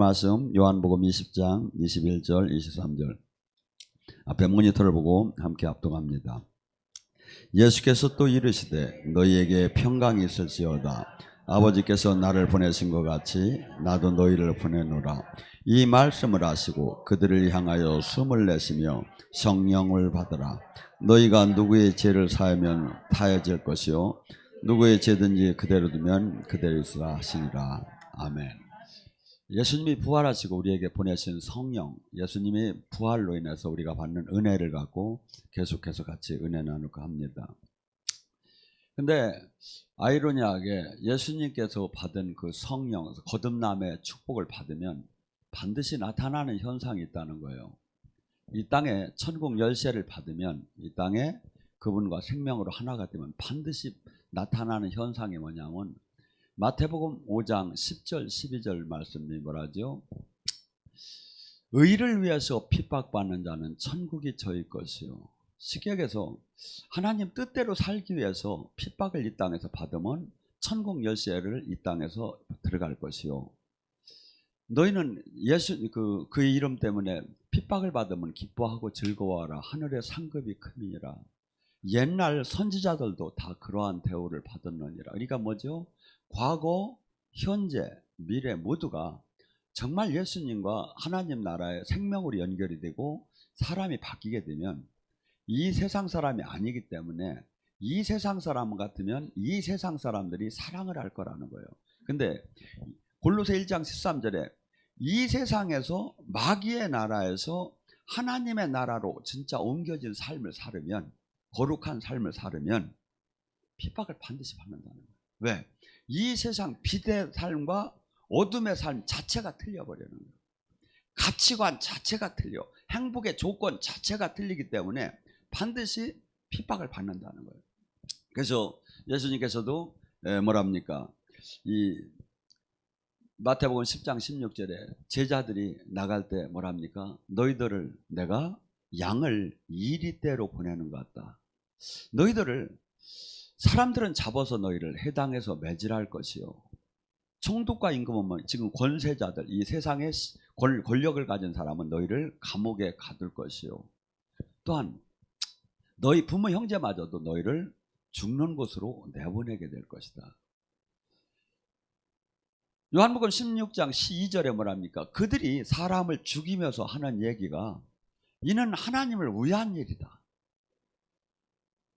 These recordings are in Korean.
말씀 요한복음 20장 21절 23절 앞에 모니터를 보고 함께 합독합니다. 예수께서 또 이르시되 너희에게 평강이 있을지어다. 아버지께서 나를 보내신 것 같이 나도 너희를 보내노라. 이 말씀을 하시고 그들을 향하여 숨을 내쉬며 성령을 받으라. 너희가 누구의 죄를 사하면 타해질 것이요 누구의 죄든지 그대로 두면 그대로 있으라 하시니라. 아멘. 예수님이 부활하시고 우리에게 보내신 성령, 예수님이 부활로 인해서 우리가 받는 은혜를 갖고 계속해서 같이 은혜 나누고 합니다. 근데 아이러니하게 예수님께서 받은 그 성령, 거듭남의 축복을 받으면 반드시 나타나는 현상이 있다는 거예요. 이 땅에 천국 열쇠를 받으면 이 땅에 그분과 생명으로 하나가 되면 반드시 나타나는 현상이 뭐냐면 마태복음 5장 10절 12절 말씀이 뭐라죠? 의를 위해서 핍박받는 자는 천국이 저희 것이요. 식약에서 하나님 뜻대로 살기 위해서 핍박을 이 땅에서 받으면 천국 열쇠를 이 땅에서 들어갈 것이요. 너희는 그의 이름 때문에 핍박을 받으면 기뻐하고 즐거워하라. 하늘의 상급이 큼이니라. 옛날 선지자들도 다 그러한 대우를 받았느니라. 그러니까 뭐죠? 과거, 현재, 미래 모두가 정말 예수님과 하나님 나라의 생명으로 연결이 되고 사람이 바뀌게 되면 이 세상 사람이 아니기 때문에 이 세상 사람 같으면 이 세상 사람들이 사랑을 할 거라는 거예요. 근데 골로새 1장 13절에 이 세상에서 마귀의 나라에서 하나님의 나라로 진짜 옮겨진 삶을 살으면, 거룩한 삶을 살으면 핍박을 반드시 받는다는 거예요. 왜? 이 세상 빛의 삶과 어둠의 삶 자체가 틀려버리는 거예요. 가치관 자체가 틀려. 행복의 조건 자체가 틀리기 때문에 반드시 핍박을 받는다는 거예요. 그래서 예수님께서도 뭐랍니까? 이 마태복음 10장 16절에 제자들이 나갈 때 뭐랍니까? 너희들을 내가 양을 이리떼로 보내는 것 같다. 너희들을 사람들은 잡아서 너희를 해당해서 매질할 것이요. 총독과 임금은 지금 권세자들, 이 세상의 권력을 가진 사람은 너희를 감옥에 가둘 것이요. 또한 너희 부모 형제마저도 너희를 죽는 곳으로 내보내게 될 것이다. 요한복음 16장 12절에 뭐랍니까? 그들이 사람을 죽이면서 하는 얘기가 이는 하나님을 위한 일이다.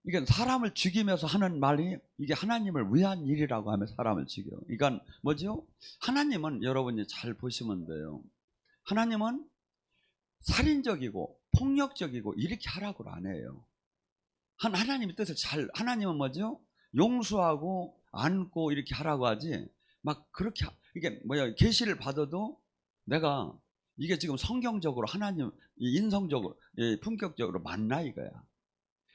이게 사람을 죽이면서 하는 말이 이게 하나님을 위한 일이라고 하면 사람을 죽여. 그러니까 뭐죠? 하나님은 여러분이 잘 보시면 돼요. 하나님은 살인적이고 폭력적이고 이렇게 하라고 안 해요. 하나님의 뜻을 하나님은 뭐죠? 용서하고 안고 이렇게 하라고 하지. 막 그렇게 이게 계시를 받아도 내가 이게 지금 성경적으로 하나님 인성적으로 품격적으로 맞나 이거야.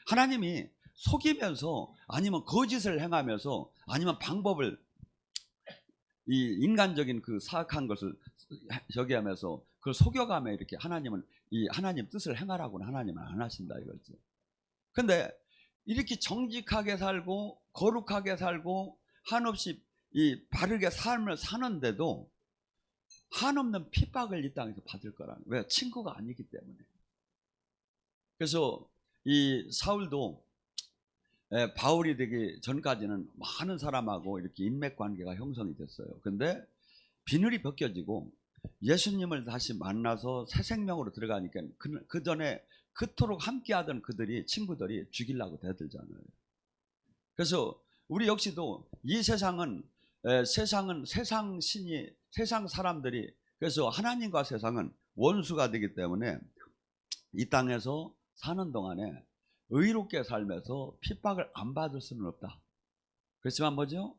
하나님이 속이면서 아니면 거짓을 행하면서 아니면 방법을 이 인간적인 그 사악한 것을 저기 하면서 그걸 속여가며 이렇게 하나님은 이 하나님 뜻을 행하라고는 하나님은 안 하신다 이거지. 근데 이렇게 정직하게 살고 거룩하게 살고 한없이 이 바르게 삶을 사는데도 한없는 핍박을 이 땅에서 받을 거라는. 왜? 친구가 아니기 때문에. 그래서 이 사울도 바울이 되기 전까지는 많은 사람하고 이렇게 인맥관계가 형성이 됐어요. 근데 비늘이 벗겨지고 예수님을 다시 만나서 새 생명으로 들어가니까 그 전에 그토록 함께하던 친구들이 죽이려고 대들잖아요. 그래서 우리 역시도 이 세상은 세상 사람들이, 그래서 하나님과 세상은 원수가 되기 때문에 이 땅에서 사는 동안에 의롭게 살면서 핍박을 안 받을 수는 없다. 그렇지만 뭐죠?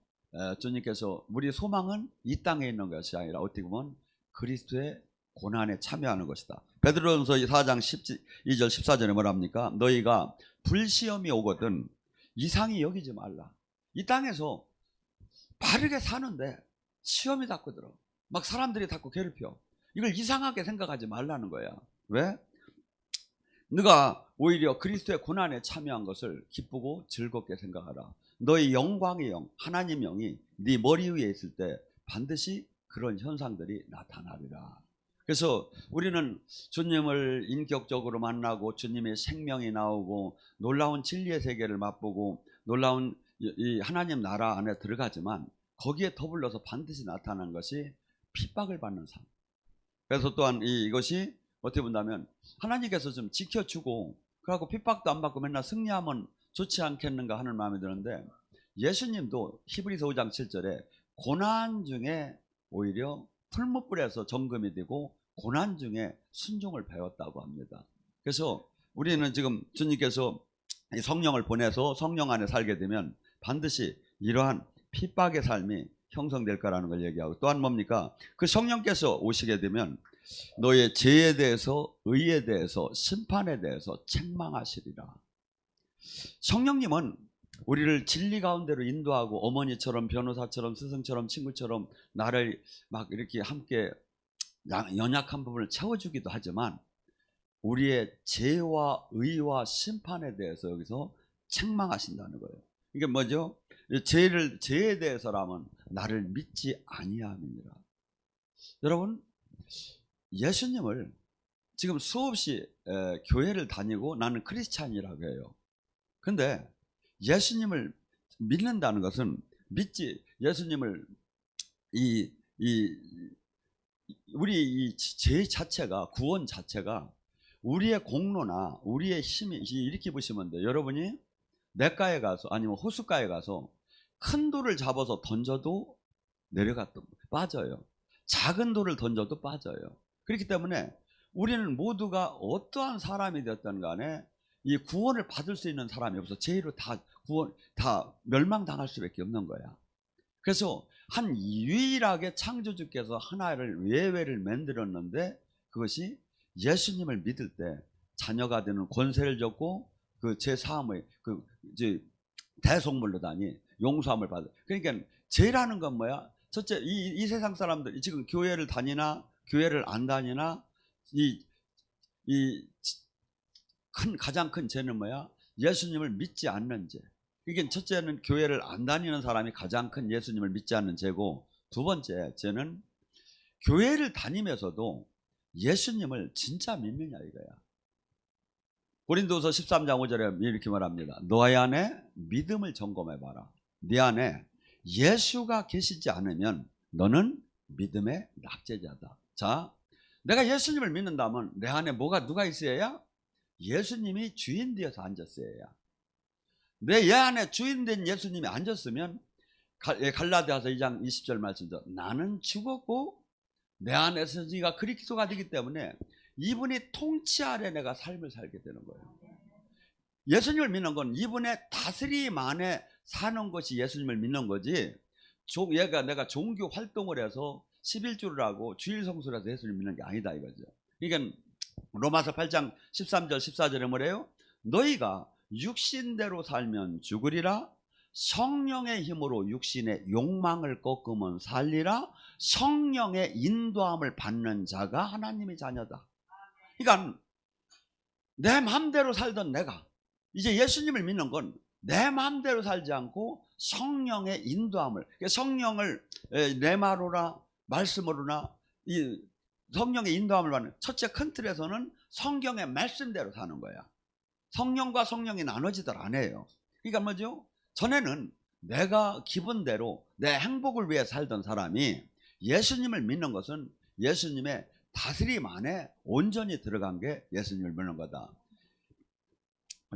주님께서 우리 소망은 이 땅에 있는 것이 아니라 어떻게 보면 그리스도의 고난에 참여하는 것이다. 베드로전서 4장 12절 14절에 뭐랍니까? 너희가 불시험이 오거든 이상히 여기지 말라. 이 땅에서 바르게 사는데 시험이 닫고 들어. 막 사람들이 닫고 괴롭혀. 이걸 이상하게 생각하지 말라는 거야. 왜? 네가 오히려 그리스도의 고난에 참여한 것을 기쁘고 즐겁게 생각하라. 너의 영광의 영, 하나님 영이 네 머리 위에 있을 때 반드시 그런 현상들이 나타나리라. 그래서 우리는 주님을 인격적으로 만나고 주님의 생명이 나오고 놀라운 진리의 세계를 맛보고 놀라운 이 하나님 나라 안에 들어가지만 거기에 더불어서 반드시 나타나는 것이 핍박을 받는 삶. 그래서 또한 이것이 어떻게 본다면 하나님께서 좀 지켜주고 그러고 핍박도 안 받고 맨날 승리하면 좋지 않겠는가 하는 마음이 드는데, 예수님도 히브리서 5장 7절에 고난 중에 오히려 풀무불에서 정금이 되고 고난 중에 순종을 배웠다고 합니다. 그래서 우리는 지금 주님께서 이 성령을 보내서 성령 안에 살게 되면 반드시 이러한 핍박의 삶이 형성될 거라는 걸 얘기하고, 또한 뭡니까? 그 성령께서 오시게 되면 너의 죄에 대해서, 의에 대해서, 심판에 대해서 책망하시리라. 성령님은 우리를 진리 가운데로 인도하고 어머니처럼, 변호사처럼, 스승처럼, 친구처럼 나를 막 이렇게 함께 연약한 부분을 채워주기도 하지만 우리의 죄와 의와 심판에 대해서 여기서 책망하신다는 거예요. 이게 뭐죠? 죄에 대해서라면 나를 믿지 아니함이니라. 여러분, 예수님을 지금 수없이 교회를 다니고 나는 크리스찬이라고 해요. 근데 예수님을 믿는다는 것은 예수님을 우리 이 죄 자체가, 구원 자체가 우리의 공로나 우리의 힘이, 이렇게 보시면 돼요. 여러분이 냇가에 가서 아니면 호숫가에 가서 큰 돌을 잡아서 던져도 빠져요. 작은 돌을 던져도 빠져요. 그렇기 때문에 우리는 모두가 어떠한 사람이 되었든 간에 이 구원을 받을 수 있는 사람이 없어. 죄로 다 멸망당할 수밖에 없는 거야. 그래서 한 유일하게 창조주께서 하나를 예외를 만들었는데, 그것이 예수님을 믿을 때 자녀가 되는 권세를 줬고 그 죄 사함의 이제 대속물로다니 용서함을 받아. 그러니까 죄라는 건 뭐야? 첫째, 이 세상 사람들 지금 교회를 다니나 교회를 안 다니나 가장 큰 죄는 뭐야? 예수님을 믿지 않는 죄. 이게 첫째는 교회를 안 다니는 사람이 가장 큰 예수님을 믿지 않는 죄고, 두 번째 죄는 교회를 다니면서도 예수님을 진짜 믿느냐 이거야. 고린도서 13장 5절에 이렇게 말합니다. 너희 안에 믿음을 점검해봐라. 네 안에 예수가 계시지 않으면 너는 믿음의 낙제자다. 자, 내가 예수님을 믿는다면 내 안에 누가 있어야? 예수님이 주인 되어서 앉았어야. 내 안에 주인 된 예수님이 앉았으면 갈라디아서 2장 20절 말씀대로 나는 죽었고 내 안에서 네가 그리스도가 되기 때문에 이분이 통치 아래 내가 삶을 살게 되는 거예요. 예수님을 믿는 건 이분의 다스림 안에 사는 것이 예수님을 믿는 거지, 내가 종교 활동을 해서 11주를 하고 주일 성수를 해서 예수님을 믿는 게 아니다 이거죠. 그러니까 로마서 8장 13절 14절에 뭐래요? 너희가 육신대로 살면 죽으리라. 성령의 힘으로 육신의 욕망을 꺾으면 살리라. 성령의 인도함을 받는 자가 하나님의 자녀다. 그러니까 내 마음대로 살던 내가 이제 예수님을 믿는 건 내 마음대로 살지 않고 성령의 인도함을, 성령을 레마로나 말씀으로나 이 성령의 인도함을 받는 첫째 큰 틀에서는 성경의 말씀대로 사는 거야. 성령과 성령이 나눠지들 안 해요. 그러니까 뭐죠? 전에는 내가 기분대로 내 행복을 위해 살던 사람이 예수님을 믿는 것은 예수님의 다스림 안에 온전히 들어간 게 예수님을 믿는 거다.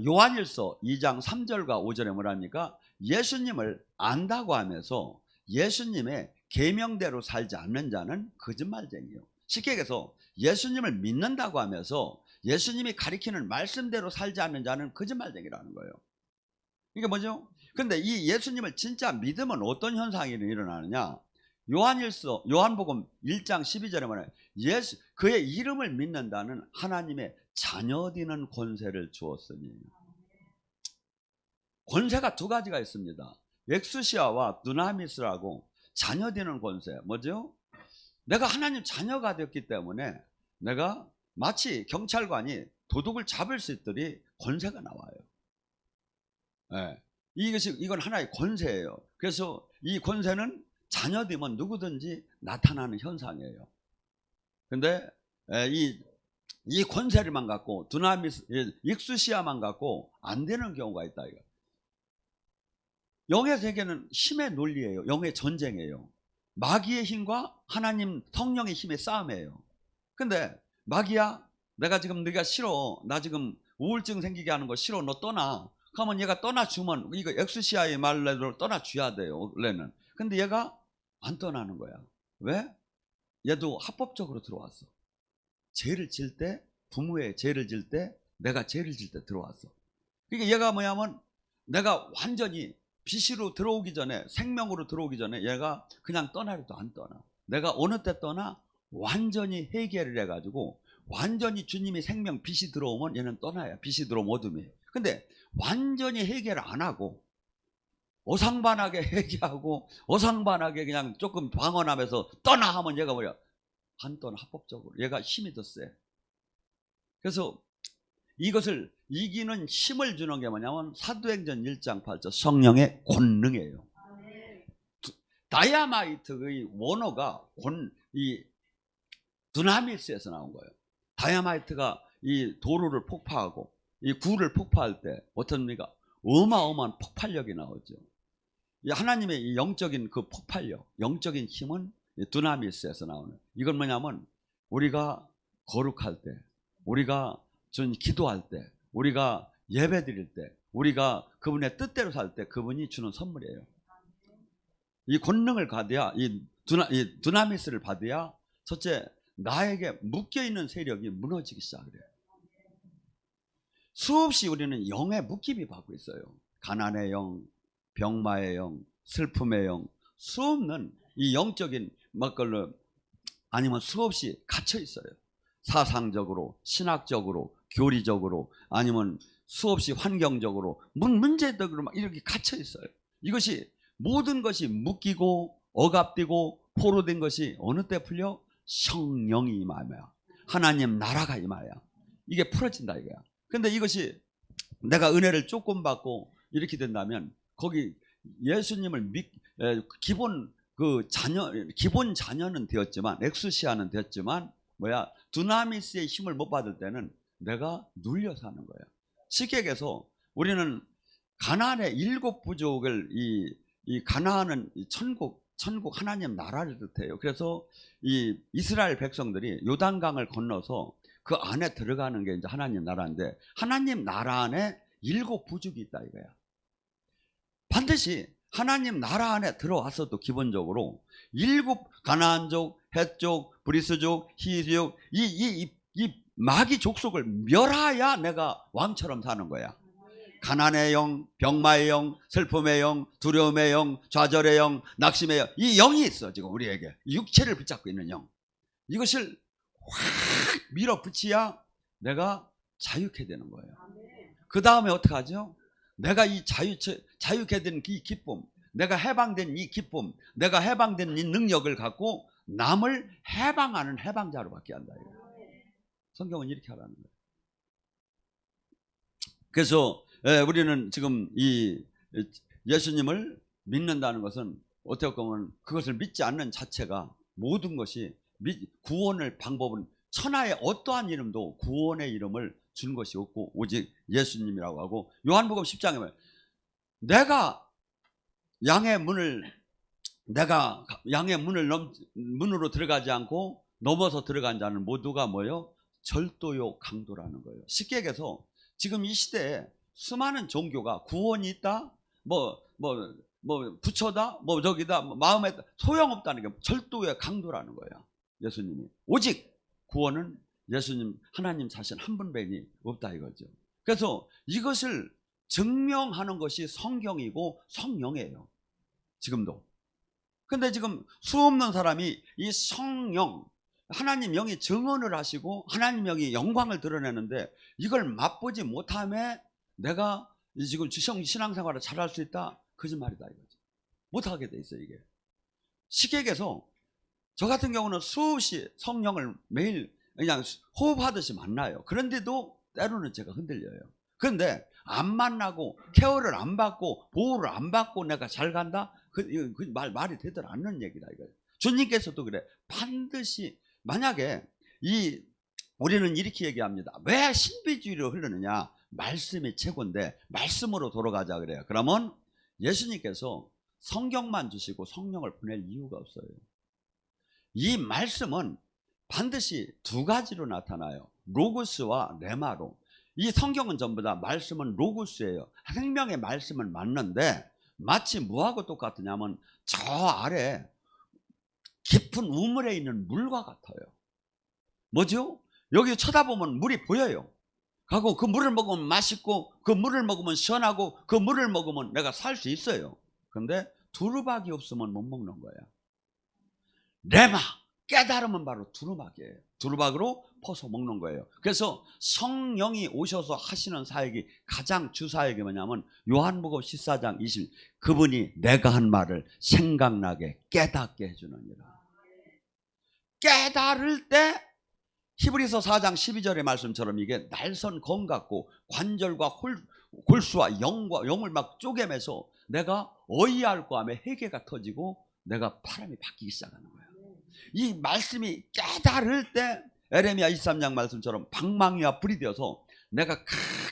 요한일서 2장 3절과 5절에 뭐랍니까? 예수님을 안다고 하면서 예수님의 계명대로 살지 않는 자는 거짓말쟁이요. 쉽게 얘기해서 예수님을 믿는다고 하면서 예수님이 가리키는 말씀대로 살지 않는 자는 거짓말쟁이라는 거예요. 이게 뭐죠? 근데 이 예수님을 진짜 믿으면 어떤 현상이 일어나느냐? 요한복음 1장 12절에 말해요. 그의 이름을 믿는다는 하나님의 자녀 되는 권세를 주었으니. 권세가 두 가지가 있습니다. 엑수시아와 두나미스라고 자녀 되는 권세. 뭐죠? 내가 하나님 자녀가 되었기 때문에 내가 마치 경찰관이 도둑을 잡을 수 있더니 권세가 나와요. 네. 이건 하나의 권세예요. 그래서 이 권세는 자녀되면 누구든지 나타나는 현상이에요. 근데 이 권세를만 갖고 두나미스 익수시아만 갖고 안 되는 경우가 있다 이거. 영의 세계는 힘의 논리예요. 영의 전쟁이에요. 마귀의 힘과 하나님 성령의 힘의 싸움이에요. 근데 마귀야, 내가 지금 네가 싫어, 나 지금 우울증 생기게 하는 거 싫어, 너 떠나. 그러면 얘가 떠나주면 이거 엑수시아의 말로 떠나줘야 돼요 원래는. 근데 얘가 안 떠나는 거야. 왜? 얘도 합법적으로 들어왔어. 죄를 질 때, 부모의 죄를 질 때, 내가 죄를 질 때 들어왔어. 그러니까 얘가 뭐냐면 내가 완전히 빛으로 들어오기 전에, 생명으로 들어오기 전에 얘가 그냥 떠나려도 안 떠나. 내가 어느 때 떠나? 완전히 해결을 해가지고 완전히 주님이 생명 빛이 들어오면 얘는 떠나야. 빛이 들어오면 어둠이. 근데 완전히 해결 안 하고 어상반하게 얘기하고 어상반하게 그냥 조금 방언하면서 떠나 하면 얘가 뭐야? 안 떠나. 합법적으로. 얘가 힘이 더 세. 그래서 이것을 이기는 힘을 주는 게 뭐냐면 사도행전 1장 8절 성령의 권능이에요. 다이아마이트의 원어가 이 두나미스에서 나온 거예요. 다이아마이트가 이 도로를 폭파하고 이 굴을 폭파할 때 어떻습니까? 어마어마한 폭발력이 나오죠. 이 하나님의 이 영적인 그 폭발력, 영적인 힘은 두나미스에서 나오는. 이건 뭐냐면 우리가 거룩할 때, 우리가 기도할 때, 우리가 예배 드릴 때, 우리가 그분의 뜻대로 살 때 그분이 주는 선물이에요. 이 권능을 받아야, 이 두나미스를 받아야 첫째, 나에게 묶여있는 세력이 무너지기 시작해요. 수없이 우리는 영의 묶임이 받고 있어요. 가난의 영, 병마의 영, 슬픔의 영, 수없는 이 영적인 것걸로 아니면 수없이 갇혀 있어요. 사상적으로, 신학적으로, 교리적으로, 아니면 수없이 환경적으로, 문제적으로 막 이렇게 갇혀 있어요. 이것이 모든 것이 묶이고 억압되고 포로된 것이 어느 때 풀려? 성령이 임하면, 하나님 나라가 임하여 이게 풀어진다 이거야. 근데 이것이 내가 은혜를 조금 받고 이렇게 된다면 거기 예수님을 기본 자녀는 되었지만, 엑수시아는 되었지만 뭐야? 두나미스의 힘을 못 받을 때는 내가 눌려 사는 거야. 쉽게 얘기해서 우리는 가나안의 7 부족을 이 가나안은 천국 하나님 나라를 뜻해요. 그래서 이 이스라엘 백성들이 요단강을 건너서 그 안에 들어가는 게 이제 하나님 나라인데, 하나님 나라 안에 7 부족이 있다 이거야. 반드시 하나님 나라 안에 들어왔어도 기본적으로 7 가나안족, 헷족, 브리스족, 히족 이 마귀 족속을 멸하야 내가 왕처럼 사는 거야. 가난의 영, 병마의 영, 슬픔의 영, 두려움의 영, 좌절의 영, 낙심의 영, 이 영이 있어 지금 우리에게. 육체를 붙잡고 있는 영. 이것을 확 밀어붙여야 내가 자유케 되는 거예요. 그 다음에 어떻게 하죠? 내가 이 자유케 된 이 기쁨, 내가 해방된 이 기쁨, 내가 해방된 이 능력을 갖고 남을 해방하는 해방자로 바뀌어야 한다. 성경은 이렇게 하라는 거예요. 그래서 우리는 지금 이 예수님을 믿는다는 것은 어떻게 보면 그것을 믿지 않는 자체가 모든 것이 구원의 방법은 천하의 어떠한 이름도 구원의 이름을 준 것이 없고 오직 예수님이라고 하고, 요한복음 10장에 보면 내가 양의 문으로 들어가지 않고 넘어서 들어간 자는 모두가 뭐예요? 절도요 강도라는 거예요. 쉽게 얘기해서 지금 이 시대에 수많은 종교가 구원이 있다, 부처다, 저기다, 마음에 소용없다는 게 절도의 강도라는 거예요. 예수님이 오직 구원은 예수님 하나님 자신 한 분밖에 없다 이거죠. 그래서 이것을 증명하는 것이 성경이고 성령이에요. 지금도. 근데 지금 수없는 사람이 이 성령, 하나님 영이 증언을 하시고 하나님 영이 영광을 드러내는데 이걸 맛보지 못함에 내가 지금 신앙생활을 잘할 수 있다? 거짓말이다 이거죠. 못하게 돼 있어요 이게. 쉽게 얘기해서 저 같은 경우는 수없이 성령을 매일 그냥 호흡하듯이 만나요. 그런데도 때로는 제가 흔들려요. 그런데 안 만나고 케어를 안 받고 보호를 안 받고 내가 잘 간다? 말이 되들 않는 얘기다 이거예요. 주님께서도 그래. 반드시 만약에 우리는 이렇게 얘기합니다. 왜 신비주의로 흐르느냐? 말씀이 최고인데 말씀으로 돌아가자 그래요. 그러면 예수님께서 성경만 주시고 성령을 보낼 이유가 없어요. 이 말씀은 반드시 두 가지로 나타나요. 로고스와 레마로. 이 성경은 전부 다 말씀은 로고스예요. 생명의 말씀은 맞는데 마치 뭐하고 똑같으냐면 저 아래 깊은 우물에 있는 물과 같아요. 뭐죠? 여기 쳐다보면 물이 보여요. 하고 그 물을 먹으면 맛있고 그 물을 먹으면 시원하고 그 물을 먹으면 내가 살 수 있어요. 그런데 두루박이 없으면 못 먹는 거야. 레마, 깨달으면 바로 두루박이에요. 두루박으로 퍼서 먹는 거예요. 그래서 성령이 오셔서 하시는 사역이 가장 주 사역이 뭐냐면 요한복음 14장 20 그분이 내가 한 말을 생각나게 깨닫게 해주느니라. 깨달을 때 히브리서 4장 12절의 말씀처럼 이게 날선 검 같고 관절과 골수와 영을 막 쪼개면서 내가 어이할고 하며 회개가 터지고 내가 바람이 바뀌기 시작하는 거예요. 이 말씀이 깨달을 때 에레미야 23장 말씀처럼 방망이와 불이 되어서 내가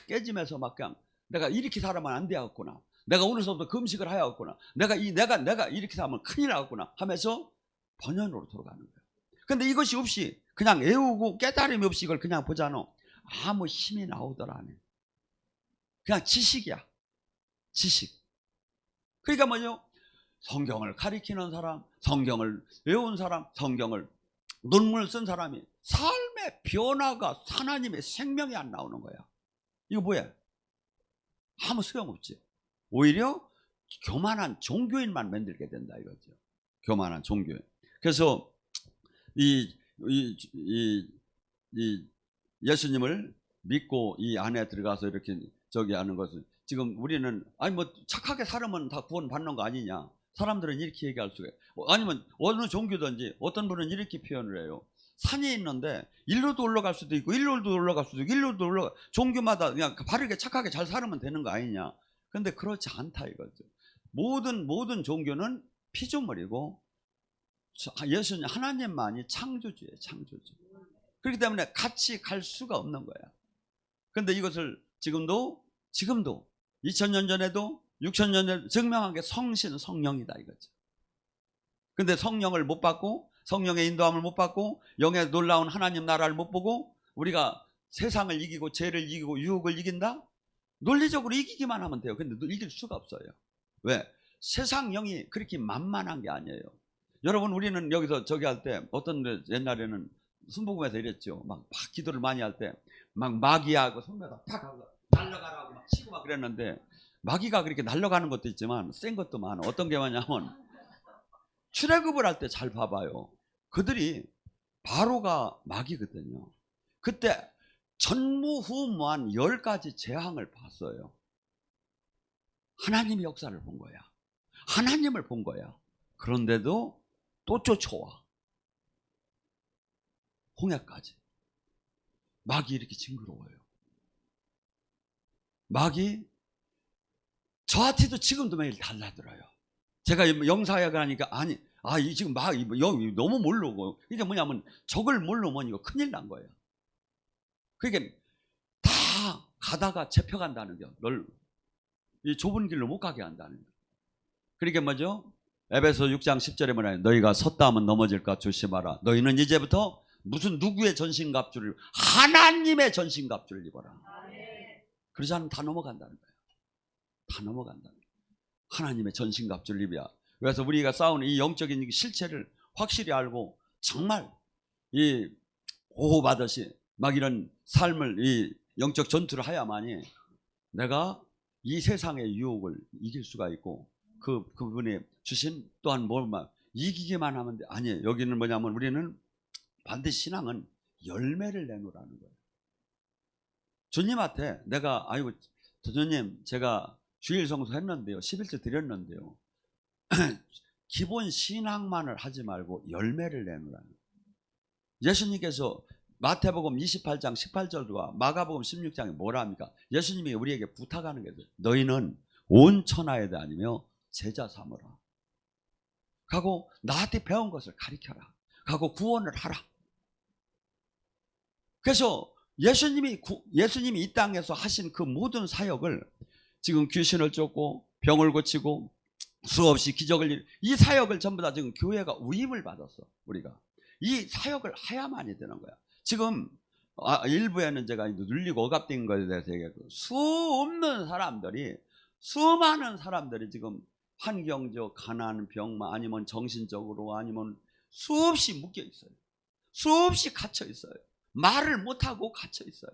깨지면서 막 그냥 내가 이렇게 살아면 안 되겠구나. 내가 오늘서부터 금식을 해야겠구나. 내가 이렇게 살면 큰일 나겠구나 하면서 번연으로 돌아가는 거예요. 근데 이것이 없이 그냥 애우고 깨달음이 없이 이걸 그냥 보잖아. 아무 힘이 나오더라 안 해. 그냥 지식이야. 지식. 그러니까 뭐죠? 성경을 가리키는 사람, 성경을 외운 사람, 성경을 논문을 쓴 사람이 삶의 변화가 하나님의 생명이 안 나오는 거야. 이거 뭐야? 아무 소용없지. 오히려 교만한 종교인만 만들게 된다 이거죠. 교만한 종교인. 그래서 이 예수님을 믿고 이 안에 들어가서 이렇게 저기 하는 것은 지금 우리는 아니 뭐 착하게 살으면 다 구원 받는 거 아니냐? 사람들은 이렇게 얘기할 수가 있어요. 아니면 어느 종교든지 어떤 분은 이렇게 표현을 해요. 산이 있는데 일로도 올라갈 수도 있고 일로도 올라갈 수도 있고 일로도 올라가 종교마다 그냥 바르게 착하게 잘 살면 되는 거 아니냐? 근데 그렇지 않다 이거죠. 모든 종교는 피조물이고 예수님 하나님만이 창조주예요. 창조주. 그렇기 때문에 같이 갈 수가 없는 거야. 그런데 이것을 지금도 2000년 전에도 6000년 전에 증명한 게 성신 성령이다 이거죠. 근데 성령을 못 받고 성령의 인도함을 못 받고 영의 놀라운 하나님 나라를 못 보고 우리가 세상을 이기고 죄를 이기고 유혹을 이긴다? 논리적으로 이기기만 하면 돼요. 근데 이길 수가 없어요. 왜? 세상 영이 그렇게 만만한 게 아니에요. 여러분 우리는 여기서 저기 할 때 어떤 옛날에는 순복음에서 이랬죠. 막 기도를 많이 할 때 막 마귀하고 손에다 탁 하고 날려가라고 막 치고 막 그랬는데 마귀가 그렇게 날려가는 것도 있지만 센 것도 많아. 어떤 게 뭐냐면 출애굽을 할 때 잘 봐봐요. 그들이 바로가 마귀거든요. 그때 전무후무한 10가지 재앙을 봤어요. 하나님의 역사를 본 거야. 하나님을 본 거야. 그런데도 또 쫓아와. 홍해까지. 마귀 이렇게 징그러워요. 마귀 저한테도 지금도 매일 달라들어요. 제가 영사학을 하니까 이 지금 마귀 너무 모르고 이게 뭐냐면 적을 모르면 이거 큰일 난 거예요. 그러니까 다 가다가 잡혀간다는 거. 널 이 좁은 길로 못 가게 한다는 거. 그러니까 뭐죠? 에베소 6장 10절에 뭐냐? 너희가 섰다 하면 넘어질까 조심하라. 너희는 이제부터 무슨 누구의 전신갑주를 하나님의 전신갑주를 입어라. 그러지 않으면 다 넘어간다는 거예요. 다 넘어간다는 거예요. 하나님의 전신갑주를 입어야. 그래서 우리가 싸우는 이 영적인 실체를 확실히 알고 정말 이 보호받듯이 막 이런 삶을 이 영적 전투를 해야만이 내가 이 세상의 유혹을 이길 수가 있고 그분이 주신 또한 뭘만 이기기만 하면 돼. 아니에요. 여기는 뭐냐면 우리는 반드시 신앙은 열매를 내놓으라는 거예요. 주님한테 내가 주님 제가 주일 성수 했는데요. 11조 드렸는데요. 기본 신앙만을 하지 말고 열매를 내놓으라는 거예요. 예수님께서 마태복음 28장 18절과 마가복음 16장에 뭐라 합니까? 예수님이 우리에게 부탁하는 게 있어요. 너희는 온 천하에 다니며 제자 삼으라. 가고 나한테 배운 것을 가르쳐라. 가고 구원을 하라. 그래서 예수님이 이 땅에서 하신 그 모든 사역을 지금 귀신을 쫓고 병을 고치고 수없이 기적을 이 사역을 전부 다 지금 교회가 위임을 받았어. 우리가 이 사역을 해야만이 되는 거야. 지금 일부에는 제가 눌리고 억압된 것에 대해서 얘기하고 수많은 사람들이 지금 환경적 가난, 병마 아니면 정신적으로 아니면 수없이 묶여 있어요. 수없이 갇혀 있어요. 말을 못하고 갇혀 있어요.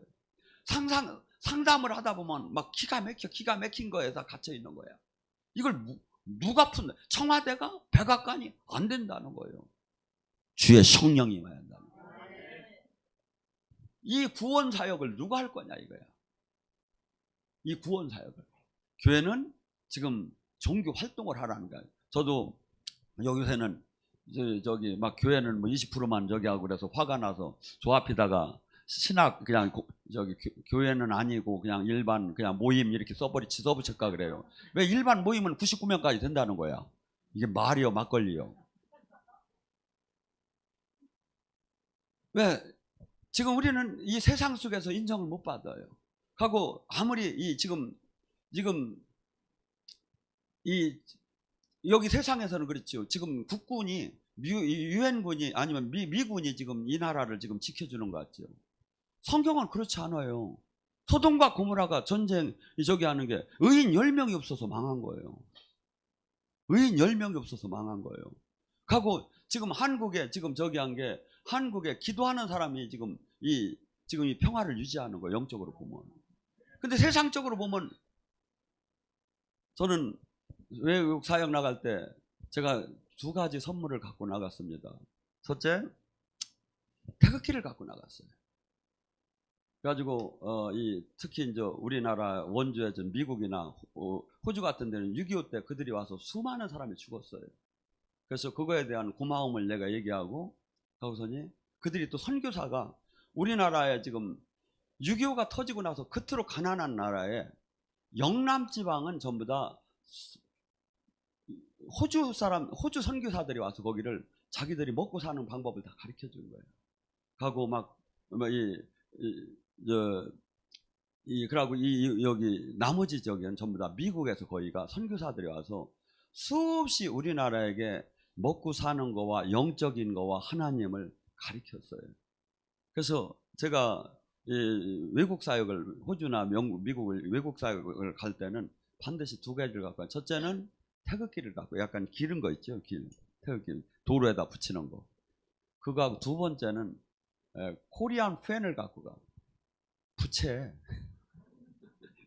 상담을 하다 보면 막 기가 막힌 거에서 갇혀 있는 거야. 이걸 누가 푼다? 청와대가 백악관이 안 된다는 거예요. 주의 성령이 와야 한다는 거예요. 이 구원 사역을 누가 할 거냐 이거야. 이 구원 사역을 교회는 지금 종교 활동을 하라는 거야. 저도 요새는 저기 막 교회는 뭐 20%만 저기 하고 그래서 화가 나서 저 앞에다가 신학 그냥 저기 교회는 아니고 그냥 일반 그냥 모임 이렇게 써붙일까 그래요. 왜 일반 모임은 99명까지 된다는 거야. 이게 말이요 막걸리요. 왜 지금 우리는 이 세상 속에서 인정을 못 받아요. 하고 아무리 지금 이 여기 세상에서는 그렇죠. 지금 국군이 유엔군이 아니면 미군이 지금 이 나라를 지금 지켜주는 것 같죠. 성경은 그렇지 않아요. 소돔과 고모라가 전쟁 저기 하는 게 의인 10명이 없어서 망한 거예요. 의인 10명이 없어서 망한 거예요. 하고 지금 한국에 지금 저기 한 게 한국에 기도하는 사람이 지금 이 평화를 유지하는 거예요. 영적으로 보면. 근데 세상적으로 보면 저는 외국 사역 나갈 때 제가 2가지 선물을 갖고 나갔습니다. 첫째, 태극기를 갖고 나갔어요. 그래가지고 특히 이제 우리나라 원주에 미국이나 호주 같은 데는 6.25 때 그들이 와서 수많은 사람이 죽었어요. 그래서 그거에 대한 고마움을 내가 얘기하고 가고서니 그들이 또 선교사가 우리나라에 지금 6.25가 터지고 나서 끝으로 가난한 나라에 영남 지방은 전부 다 호주 선교사들이 와서 거기를 자기들이 먹고 사는 방법을 다 가르쳐 준 거예요. 가고 그러고 여기 나머지 지역에는 전부 다 미국에서 거기가 선교사들이 와서 수없이 우리나라에게 먹고 사는 거와 영적인 거와 하나님을 가르쳤어요. 그래서 제가 외국 사역을 호주나 영국, 미국을 외국 사역을 갈 때는 반드시 2가지를 갖고 가요. 첫째는 태극기를 갖고 약간 기른 거 있죠. 태극기 도로에다 붙이는 거. 그거하고 두 번째는 코리안 팬을 갖고 가. 부채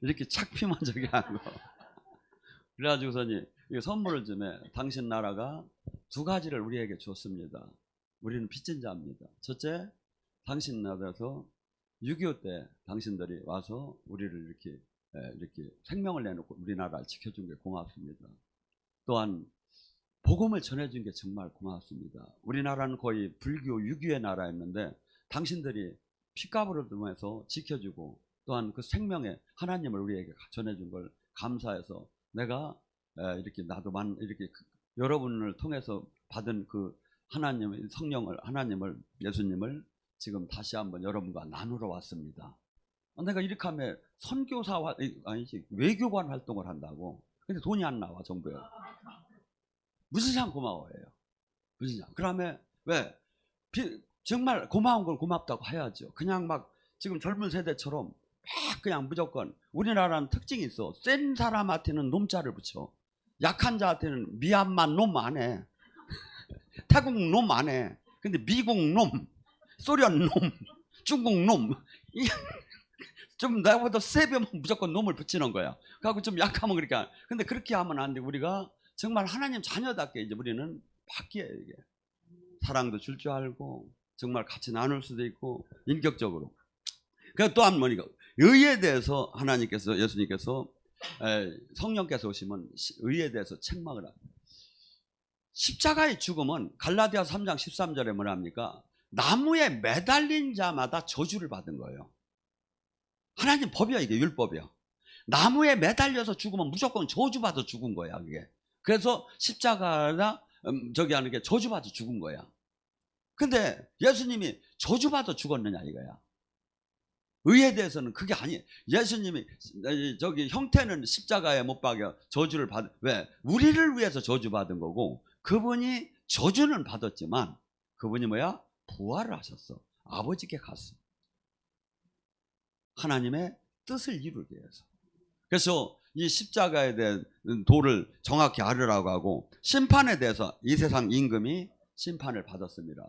이렇게 착 피면 저기 하는 거. 그래가지고서니 선물을 주면 당신 나라가 2가지를 우리에게 줬습니다. 우리는 빚진 자입니다. 첫째, 당신 나라에서 6.25 때 당신들이 와서 우리를 이렇게 생명을 내놓고 우리나라를 지켜준 게 고맙습니다. 또한 복음을 전해준 게 정말 고맙습니다. 우리나라는 거의 불교 유교의 나라였는데 당신들이 피값으로 통해서 지켜주고 또한 그 생명의 하나님을 우리에게 전해준 걸 감사해서 내가 이렇게 나도 이렇게 여러분을 통해서 받은 그 하나님의 성령을 하나님을 예수님을 지금 다시 한번 여러분과 나누러 왔습니다. 내가 이렇게 하면 선교사 아니지 외교관 활동을 한다고. 근데 돈이 안 나와 정부에. 무슨 상 고마워해요. 무슨 상. 그러면 왜 정말 고마운 걸 고맙다고 해야죠. 그냥 막 지금 젊은 세대처럼 막 그냥 무조건 우리나라는 특징이 있어. 센 사람한테는 놈자를 붙여. 약한 자한테는 미얀마 놈 안 해. 태국 놈 안 해. 근데 미국 놈, 소련 놈, 중국 놈 좀 나보다 3배면 무조건 놈을 붙이는 거야. 그래갖고 좀 약하면 그렇게 근데 그렇게 하면 안 돼. 우리가 정말 하나님 자녀답게 이제 우리는 바뀌어요. 이게 사랑도 줄 줄 알고 정말 같이 나눌 수도 있고 인격적으로. 그 또한 뭐니까 의에 대해서 하나님께서 예수님께서 성령께서 오시면 의에 대해서 책망을 합니다. 십자가의 죽음은 갈라디아서 3장 13절에 뭐라 합니까? 나무에 매달린 자마다 저주를 받은 거예요. 하나님 법이야. 이게 율법이야. 나무에 매달려서 죽으면 무조건 저주받아 죽은 거야. 그게. 그래서 십자가나 저기 하는 게 저주받아 죽은 거야. 근데 예수님이 저주받아 죽었느냐 이거야. 의에 대해서는 그게 아니에요. 예수님이 저기 형태는 십자가에 못 박여 저주를 왜? 우리를 위해서 저주받은 거고, 그분이 저주는 받았지만 그분이 뭐야? 부활을 하셨어. 아버지께 갔어. 하나님의 뜻을 이루기 위해서. 그래서 이 십자가에 대한 도를 정확히 알으라고 하고, 심판에 대해서 이 세상 임금이 심판을 받았습니다.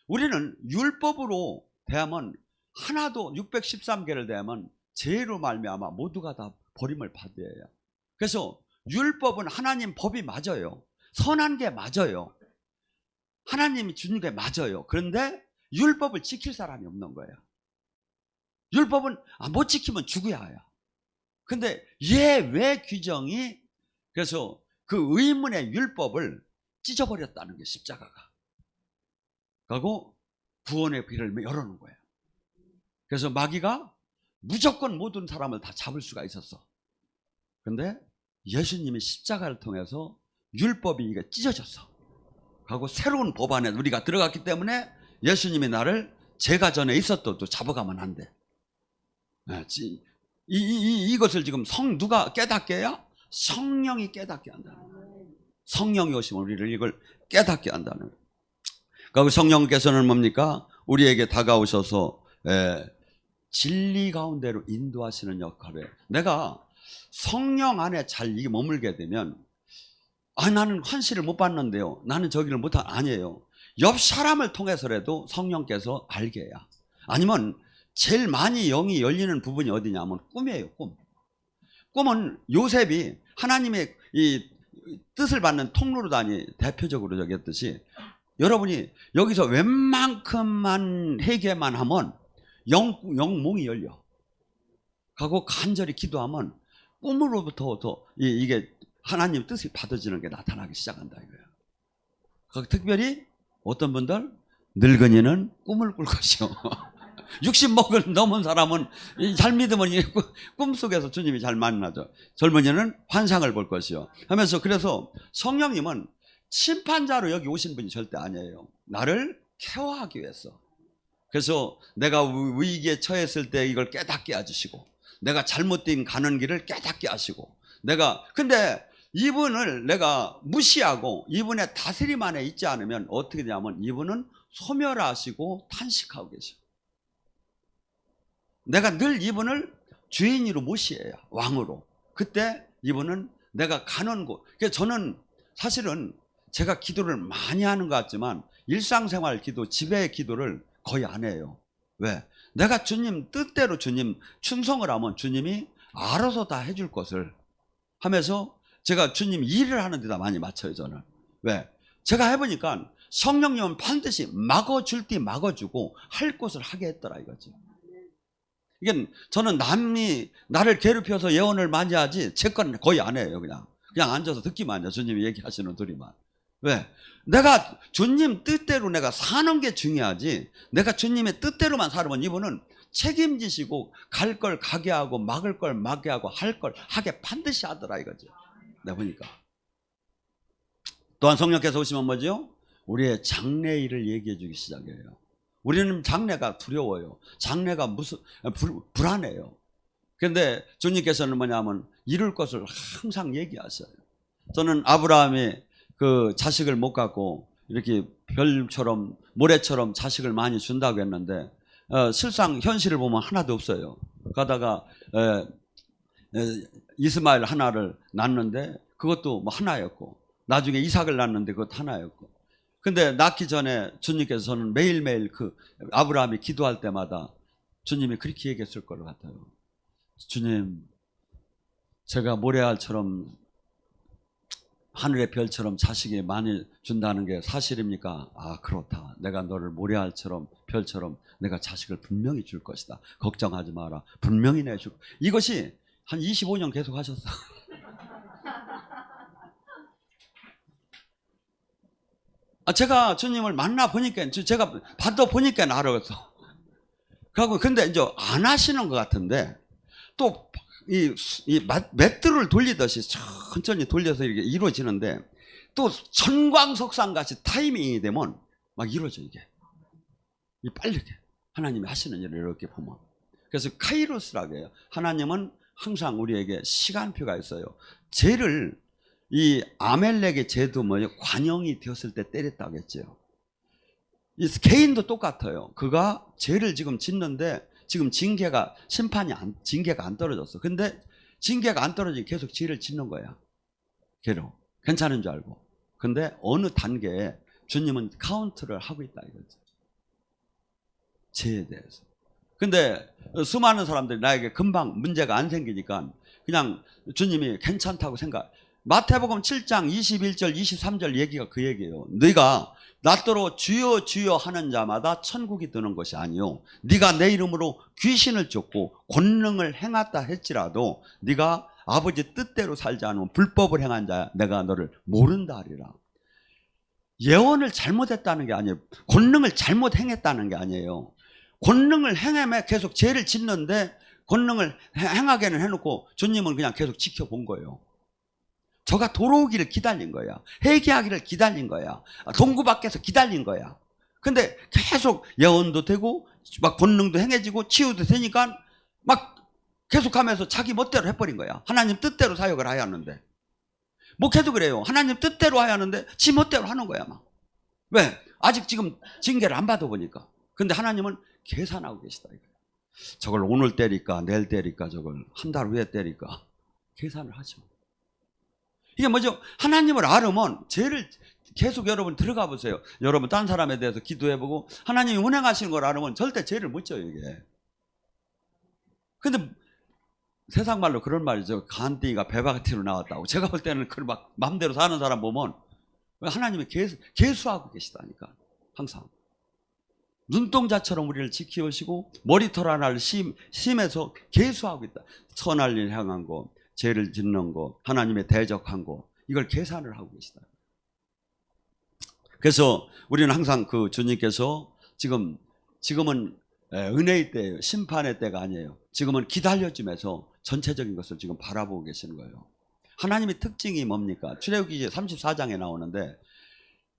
우리는 율법으로 대하면 하나도 613개를 대하면 죄로 말미암아 모두가 다 버림을 받아야 해요. 그래서 율법은 하나님 법이 맞아요. 선한 게 맞아요. 하나님이 주는 게 맞아요. 그런데 율법을 지킬 사람이 없는 거예요. 율법은 못 지키면 죽어야 해요. 근데 예외 규정이, 그래서 그 의문의 율법을 찢어버렸다는 게 십자가가. 그리고 구원의 길을 열어놓은 거예요. 그래서 마귀가 무조건 모든 사람을 다 잡을 수가 있었어. 근데 예수님이 십자가를 통해서 율법이 이게 찢어졌어. 그리고 새로운 법안에 우리가 들어갔기 때문에 예수님이 나를 제가 전에 있었던 또 잡아가면 안 돼. 이것을 지금 누가 깨닫게 해야? 성령이 깨닫게 한다는 거예요. 성령이 오시면 우리를 이걸 깨닫게 한다는 거예요. 그리고 성령께서는 뭡니까? 우리에게 다가오셔서 진리 가운데로 인도하시는 역할에, 내가 성령 안에 잘 머물게 되면, 나는 환시를 못 봤는데요, 나는 저기를 못한, 아니에요. 옆 사람을 통해서라도 성령께서 알게 해야. 아니면 제일 많이 영이 열리는 부분이 어디냐면 꿈이에요. 꿈은 요셉이 하나님의 이 뜻을 받는 통로로다니 대표적으로 저기 했듯이, 여러분이 여기서 웬만큼만 회개만 하면 영몽이 열려. 하고 간절히 기도하면 꿈으로부터 이게 하나님 뜻이 받아지는 게 나타나기 시작한다 이거예요. 특별히 어떤 분들, 늙은이는 꿈을 꿀 것이요. 60먹을 넘은 사람은 잘 믿으면 꿈속에서 주님이 잘 만나죠. 젊은이는 환상을 볼 것이요 하면서, 그래서 성령님은 심판자로 여기 오신 분이 절대 아니에요. 나를 케어하기 위해서. 그래서 내가 위기에 처했을 때 이걸 깨닫게 해주시고, 내가 잘못된 가는 길을 깨닫게 하시고, 근데 이분을 내가 무시하고 이분의 다스림 안에 있지 않으면 어떻게 되냐면, 이분은 소멸하시고 탄식하고 계셔. 내가 늘 이분을 주인으로 모시해요. 왕으로. 그때 이분은 내가 가는 곳. 그래서 저는 사실은 제가 기도를 많이 하는 것 같지만 일상생활 기도, 집의 기도를 거의 안 해요. 왜? 내가 주님 뜻대로 주님 충성을 하면 주님이 알아서 다 해줄 것을 하면서 제가 주님 일을 하는 데다 많이 맞춰요, 저는. 왜? 제가 해보니까 성령님은 반드시 막아줄 때 막아주고 할 것을 하게 했더라 이거지. 이게 저는 남이 나를 괴롭혀서 예언을 많이 하지 제 건 거의 안 해요. 그냥 앉아서 듣기만 해요. 주님이 얘기하시는 소리만. 왜? 내가 주님 뜻대로 내가 사는 게 중요하지, 내가 주님의 뜻대로만 살면 이분은 책임지시고 갈 걸 가게 하고 막을 걸 막게 하고 할 걸 하게 반드시 하더라 이거지. 내가 보니까. 또한 성령께서 오시면 뭐죠? 우리의 장래 일을 얘기해 주기 시작해요. 우리는 장래가 두려워요. 장래가 불안해요. 그런데 주님께서는 뭐냐면 이룰 것을 항상 얘기하셔요. 저는 아브라함이 그 자식을 못 갖고 이렇게 별처럼 모래처럼 자식을 많이 준다고 했는데 실상 현실을 보면 하나도 없어요. 가다가 이스마엘 하나를 낳는데 그것도 뭐 하나였고, 나중에 이삭을 낳는데 그것도 하나였고. 근데 낳기 전에 주님께서 저는 매일매일 그 아브라함이 기도할 때마다 주님이 그렇게 얘기했을 것 같아요. 주님, 제가 모래알처럼 하늘의 별처럼 자식이 많이 준다는 게 사실입니까? 아, 그렇다. 내가 너를 모래알처럼 별처럼 내가 자식을 분명히 줄 것이다. 걱정하지 마라. 분명히 내줄. 이것이 한 25년 계속 하셨어. 제가 주님을 만나 보니까, 제가 받아 보니까 알았어. 그리고 근데 이제 안 하시는 것 같은데 또 이 맷돌을 돌리듯이 천천히 돌려서 이렇게 이루어지는데, 또 천광석상 같이 타이밍이 되면 막 이루어져 이게. 이 빠르게 하나님이 하시는 일을 이렇게 보면. 그래서 카이로스라고 해요. 하나님은 항상 우리에게 시간표가 있어요. 죄를 이 아멜렉의 죄도 뭐예요? 관영이 되었을 때 때렸다고 했죠. 이 개인도 똑같아요. 그가 죄를 지금 짓는데 지금 징계가 징계가 안 떨어졌어. 근데 징계가 안 떨어지니 계속 죄를 짓는 거야. 괴로 괜찮은 줄 알고. 근데 어느 단계에 주님은 카운트를 하고 있다 이거죠. 죄에 대해서. 근데 수많은 사람들이 나에게 금방 문제가 안 생기니까 그냥 주님이 괜찮다고 생각. 마태복음 7장 21절 23절 얘기가 그 얘기예요. 네가 나더러 주여 주여 하는 자마다 천국이 드는 것이 아니요 네가 내 이름으로 귀신을 쫓고 권능을 행했다 할지라도 네가 아버지 뜻대로 살지 않으면 불법을 행한 자야 내가 너를 모른다 하리라. 예언을 잘못했다는 게 아니에요. 권능을 잘못 행했다는 게 아니에요. 권능을 행함에 계속 죄를 짓는데 권능을 행하게는 해놓고 주님은 그냥 계속 지켜본 거예요. 저가 돌아오기를 기다린 거야. 회개하기를 기다린 거야. 동구 밖에서 기다린 거야. 근데 계속 예언도 되고 막 권능도 행해지고 치유도 되니까 막 계속하면서 자기 멋대로 해버린 거야. 하나님 뜻대로 사역을 해야 하는데. 목회도 그래요. 하나님 뜻대로 해야 하는데 지 멋대로 하는 거야 막. 왜? 아직 지금 징계를 안 받아보니까. 근데 하나님은 계산하고 계시다 이거예요. 저걸 오늘 때릴까 내일 때릴까 저걸 한 달 후에 때릴까 계산을 하죠. 이게 뭐죠? 하나님을 알으면 죄를 계속 여러분 들어가 보세요. 여러분 딴 사람에 대해서 기도해보고 하나님이 운행하시는 걸 알으면 절대 죄를 못 져요 이게. 근데 세상 말로 그런 말이죠. 간띵이가 배바가티로 나왔다고. 제가 볼 때는 그 막 마음대로 사는 사람 보면 하나님이 계수하고 계시다니까. 항상 눈동자처럼 우리를 지키시고 머리털 하나를 심해서 계수하고 있다. 선할 일 향한 거, 죄를 짓는 거, 하나님의 대적한 거, 이걸 계산을 하고 계시다. 그래서 우리는 항상 그 주님께서 지금은 은혜의 때예요. 심판의 때가 아니에요. 지금은 기다려주면서 전체적인 것을 지금 바라보고 계시는 거예요. 하나님의 특징이 뭡니까? 출애굽기 34장에 나오는데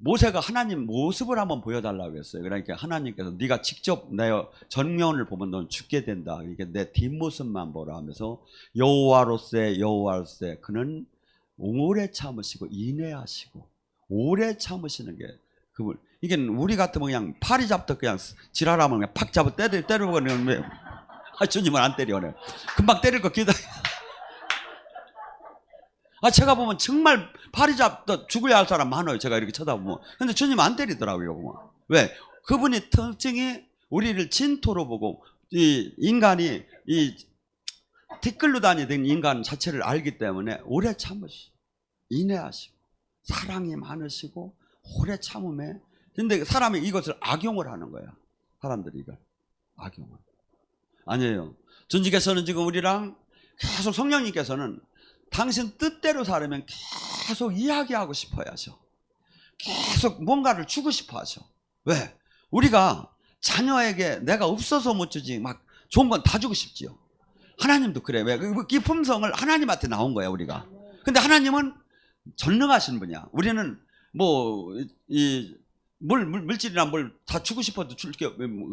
모세가 하나님 모습을 한번 보여달라고 했어요. 그러니까 하나님께서 네가 직접 내 전면을 보면 넌 죽게 된다. 그러니까 내 뒷모습만 보라 하면서 여호와로세 그는 오래 참으시고 인내하시고 오래 참으시는 게 그분. 이게 우리 같으면 그냥 팔이 잡듯 그냥 지랄하면 그냥 팍 잡아 때려버리는 왜? 주님은 안 때려. 금방 때릴 거 기다려. 제가 보면 정말 팔이 잡다 죽어야 할 사람 많아요. 제가 이렇게 쳐다보면. 근데 주님 안 때리더라고요. 왜? 그분의 특징이 우리를 진토로 보고 이 인간이 이 티끌로 다니던 인간 자체를 알기 때문에 오래 참으시고 인내하시고 사랑이 많으시고 오래 참음에. 근데 사람이 이것을 악용을 하는 거야. 사람들이 이걸 악용을. 아니에요. 주님께서는 지금 우리랑 계속 성령님께서는 당신 뜻대로 살으면 계속 이야기하고 싶어 하셔. 계속 뭔가를 주고 싶어 하셔. 왜? 우리가 자녀에게 내가 없어서 못 주지 막 좋은 건 다 주고 싶지요. 하나님도 그래. 왜? 이 품성을 하나님한테 나온 거야 우리가. 근데 하나님은 전능하신 분이야. 우리는 뭐 이 물질이나 뭘 다 주고 싶어도 줄 게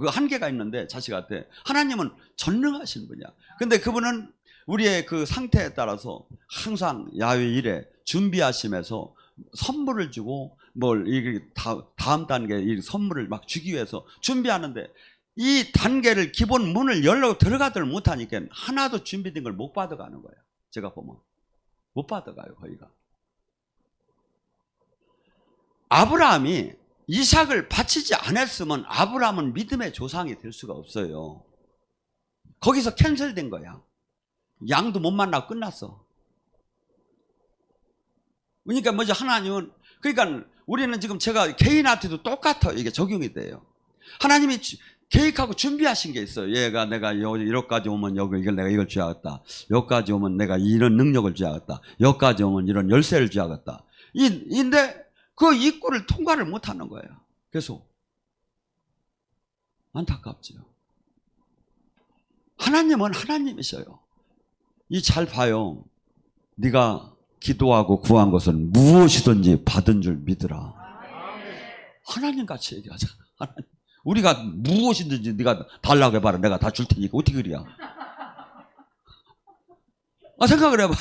한계가 있는데 자식한테. 하나님은 전능하신 분이야. 근데 그분은 우리의 그 상태에 따라서 항상 야외 일에 준비하시면서 선물을 주고 이게 다음 단계 이 선물을 막 주기 위해서 준비하는데 이 단계를 기본 문을 열려고 들어가들 못하니까 하나도 준비된 걸 못 받아가는 거예요. 제가 보면 못 받아가요 거의가. 아브라함이 이삭을 바치지 않았으면 아브라함은 믿음의 조상이 될 수가 없어요. 거기서 캔슬된 거야. 양도 못 만나고 끝났어. 그러니까 뭐죠? 하나님은 그러니까 우리는 지금 제가 개인한테도 똑같아요. 이게 적용이 돼요. 하나님이 계획하고 준비하신 게 있어요. 얘가 내가 여기까지 오면 이걸 내가 이걸 줘야겠다. 여기까지 오면 내가 이런 능력을 줘야겠다. 여기까지 오면 이런 열쇠를 줘야겠다. 근데 그 입구를 통과를 못 하는 거예요. 그래서 안타깝죠. 하나님은 하나님이셔요. 잘 봐요. 네가 기도하고 구한 것은 무엇이든지 받은 줄 믿으라. 하나님 같이 얘기하잖아. 하나님. 우리가 무엇이든지 네가 달라고 해봐라. 내가 다 줄 테니까 어떻게 그래야. 생각을 해봐.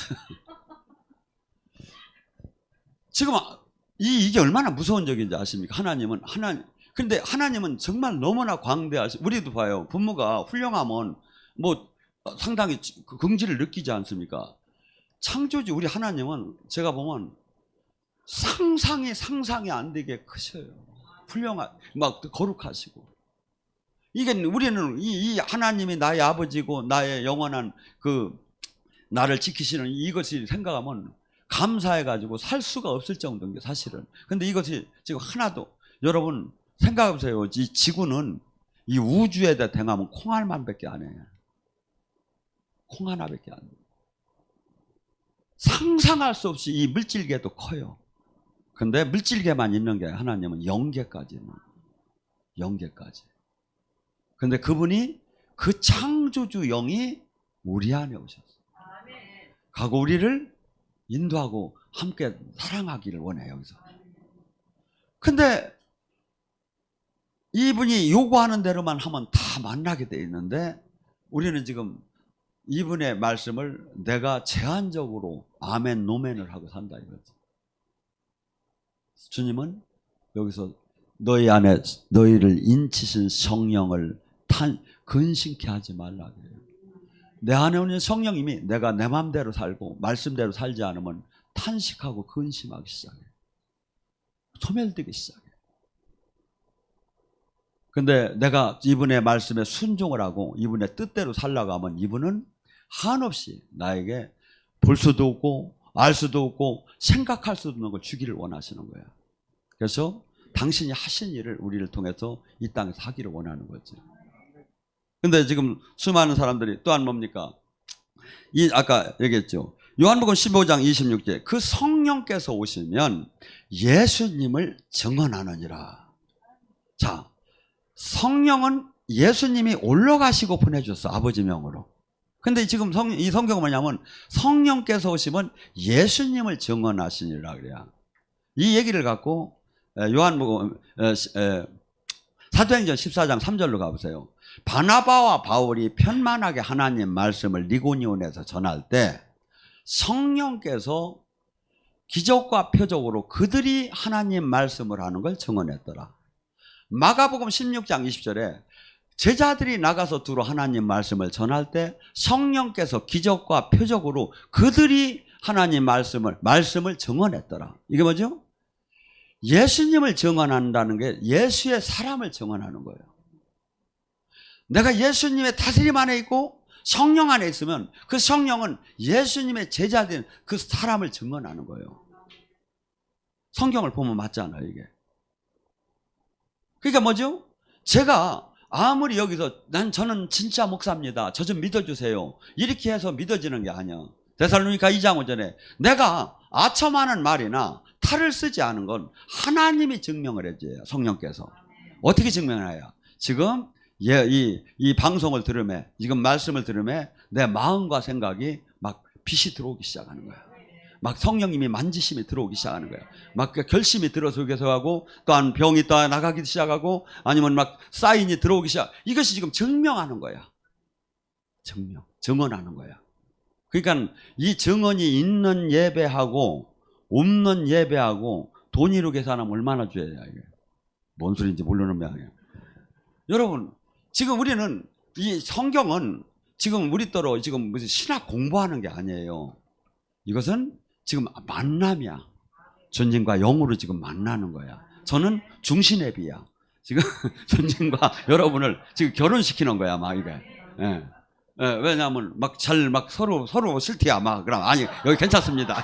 지금 이게 얼마나 무서운 적인지 아십니까? 근데 하나님은 정말 너무나 광대하시. 우리도 봐요. 부모가 훌륭하면 뭐 상당히 긍지를 느끼지 않습니까? 창조주 우리 하나님은 제가 보면 상상이 안 되게 크셔요. 막 거룩하시고. 이게 우리는 이 하나님이 나의 아버지고 나의 영원한 나를 지키시는 이것이 생각하면 감사해가지고 살 수가 없을 정도인 게 사실은. 근데 이것이 지금 하나도, 여러분 생각해보세요. 이 지구는 이 우주에 대해 행하면 콩알만밖에 안 해요. 콩 하나밖에 안 돼요. 상상할 수 없이 이 물질계도 커요. 근데 물질계만 있는 게 하나님은 영계까지는. 영계까지. 근데 그분이 그 창조주 영이 우리 안에 오셨어요. 가고 우리를 인도하고 함께 사랑하기를 원해요. 여기서. 근데 이분이 요구하는 대로만 하면 다 만나게 돼 있는데 우리는 지금 이분의 말씀을 내가 제한적으로 아멘 노멘을 하고 산다 이거지. 주님은 여기서 너희 안에 너희를 인치신 성령을 근심케 하지 말라 그래요. 내 안에 오는 성령님이 내가 내 마음대로 살고 말씀대로 살지 않으면 탄식하고 근심하기 시작해요. 소멸되기 시작해요. 근데 내가 이분의 말씀에 순종을 하고 이분의 뜻대로 살라고 하면 이분은 한없이 나에게 볼 수도 없고 알 수도 없고 생각할 수도 없는 걸 주기를 원하시는 거예요. 그래서 당신이 하신 일을 우리를 통해서 이 땅에서 하기를 원하는 거죠. 근데 지금 수많은 사람들이 또한 뭡니까? 아까 얘기했죠. 요한복음 15장 26절 그 성령께서 오시면 예수님을 증언하느니라. 자, 성령은 예수님이 올라가시고 보내줬어. 아버지 명으로. 근데 지금 이 성경은 뭐냐면 성령께서 오시면 예수님을 증언하시니라 그래요. 이 얘기를 갖고 요한복음 사도행전 14장 3절로 가보세요. 바나바와 바울이 편만하게 하나님 말씀을 리고니온에서 전할 때 성령께서 기적과 표적으로 그들이 하나님 말씀을 하는 걸 증언했더라. 마가복음 16장 20절에 제자들이 나가서 두루 하나님 말씀을 전할 때 성령께서 기적과 표적으로 그들이 하나님 말씀을 증언했더라. 이게 뭐죠? 예수님을 증언한다는 게 예수의 사람을 증언하는 거예요. 내가 예수님의 다스림 안에 있고 성령 안에 있으면 그 성령은 예수님의 제자된 그 사람을 증언하는 거예요. 성경을 보면 맞잖아요, 이게. 그러니까 뭐죠? 제가 아무리 여기서 저는 진짜 목사입니다. 저 좀 믿어주세요. 이렇게 해서 믿어지는 게 아니야. 데살로니가 2장 5절에 내가 아첨하는 말이나 탈을 쓰지 않은 건 하나님이 증명을 해줘요. 성령께서. 어떻게 증명해요? 지금 이 방송을 들으며 지금 말씀을 들으며 내 마음과 생각이 막 빛이 들어오기 시작하는 거야. 막 성령님이 만지심이 들어오기 시작하는 거야. 막 결심이 들어서기도 하고 또한 병이 또 나가기 시작하고 아니면 막 사인이 들어오기 시작. 이것이 지금 증명하는 거야. 증언하는 거야. 그러니까 이 증언이 있는 예배하고 없는 예배하고 돈으로 계산하면 얼마나 줘야 돼, 이게. 뭔 소리인지 모르는 모양이에요. 여러분, 지금 우리는 이 성경은 지금 우리더러 지금 무슨 신학 공부하는 게 아니에요. 이것은 지금 만남이야. 주님과 영으로 지금 만나는 거야. 저는 중신애비야. 지금 주님과 여러분을 지금 결혼시키는 거야, 막 이게. 예. 예, 왜냐하면 막 서로 싫대야, 막. 그럼, 아니, 여기 괜찮습니다.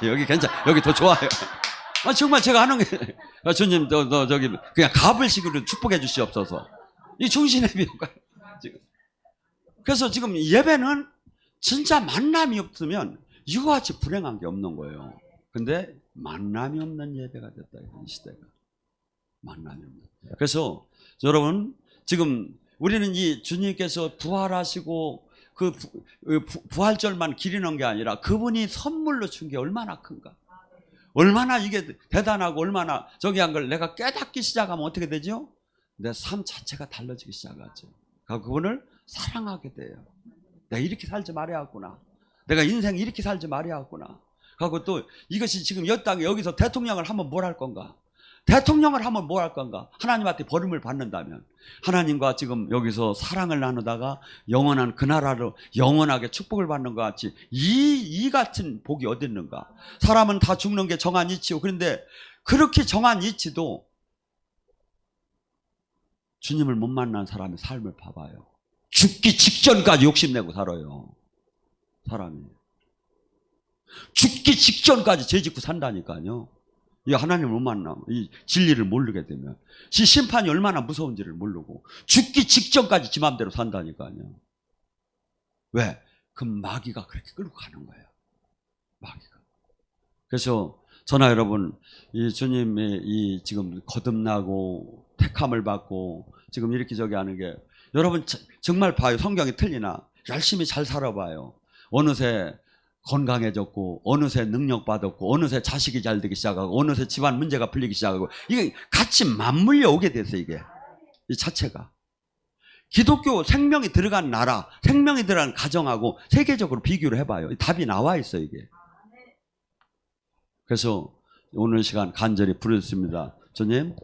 여기 더 좋아요. 정말 제가 하는 게, 주님, 저기, 그냥 가불식으로 축복해 주시옵소서. 이 중신애비 효과예요, 지금. 그래서 지금 예배는 진짜 만남이 없으면 이거 같이 불행한 게 없는 거예요. 근데 만남이 없는 예배가 됐다, 이 시대가. 만남이 없는. 그래서 여러분, 지금 우리는 이 주님께서 부활하시고 그 부활절만 기리는 게 아니라 그분이 선물로 준 게 얼마나 큰가. 얼마나 이게 대단하고 얼마나 저기 한 걸 내가 깨닫기 시작하면 어떻게 되죠? 내 삶 자체가 달라지기 시작하죠. 그분을 사랑하게 돼요. 내가 이렇게 살지 말아야겠구나. 내가 인생 이렇게 살지 말아야겠구나. 하고 또 이것이 지금 여기서 대통령을 하면 뭘 할 건가? 대통령을 하면 뭘 할 건가? 하나님한테 버림을 받는다면 하나님과 지금 여기서 사랑을 나누다가 영원한 그 나라로 영원하게 축복을 받는 것 같이 이 같은 복이 어디 있는가? 사람은 다 죽는 게 정한 이치요. 그런데 그렇게 정한 이치도 주님을 못 만난 사람의 삶을 봐봐요. 죽기 직전까지 욕심내고 살아요. 사람이. 죽기 직전까지 죄짓고 산다니까요. 이 하나님을 못 만나면, 이 진리를 모르게 되면, 지 심판이 얼마나 무서운지를 모르고, 죽기 직전까지 지 맘대로 산다니까요. 왜? 그 마귀가 그렇게 끌고 가는 거예요. 마귀가. 그래서, 저나 여러분, 이 주님의 이 지금 거듭나고, 택함을 받고, 지금 이렇게 저기 하는 게, 여러분 정말 봐요. 성경이 틀리나? 열심히 잘 살아봐요. 어느새 건강해졌고, 어느새 능력 받았고, 어느새 자식이 잘 되기 시작하고, 어느새 집안 문제가 풀리기 시작하고, 이게 같이 맞물려 오게 됐어요, 이게. 이 자체가. 기독교 생명이 들어간 나라, 생명이 들어간 가정하고 세계적으로 비교를 해봐요. 답이 나와 있어요, 이게. 그래서 오늘 시간 간절히 부르셨습니다. 주님,